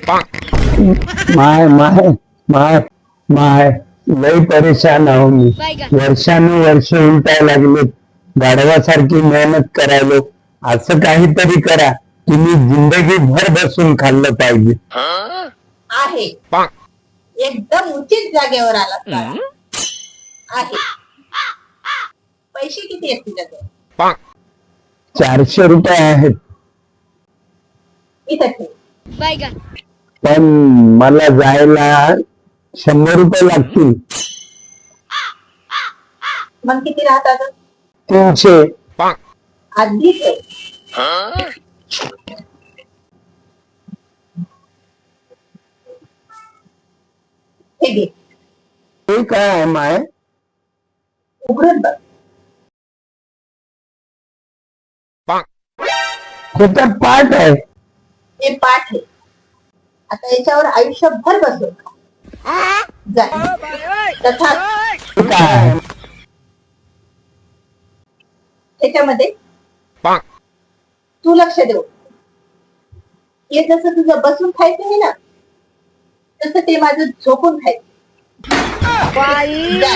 माय माय माय माय लय परेशान आहो मी. वर्षानुवर्ष उलटाय लागले. गाढवासारखी मेहनत करायलो. असं काहीतरी करा तुम्ही जिंदगी भर बसून खाल्लं पाहिजे. आहे एकदम उचित जागेवर आला आहे. पैसे किती आहेत तुझ्याकडे? 400 रुपये आहेत. इथं ठेव. पण मला जायला 100 रुपये लागतील. मग किती राहतात? 300. आधी ठेव. हे घे. हे काय आहे माय? उघडून बघ. हे तर पाठ आहे. हे पाठ आहे. आता याच्यावर आयुष्यभर बसून खा. जा. तथा हे काय आहे? त्याच्यामध्ये तू लक्ष देऊ. हे जसं तुझं बसून खायचं आहे ना, तसं ते माझं झोपून खायचं. जा.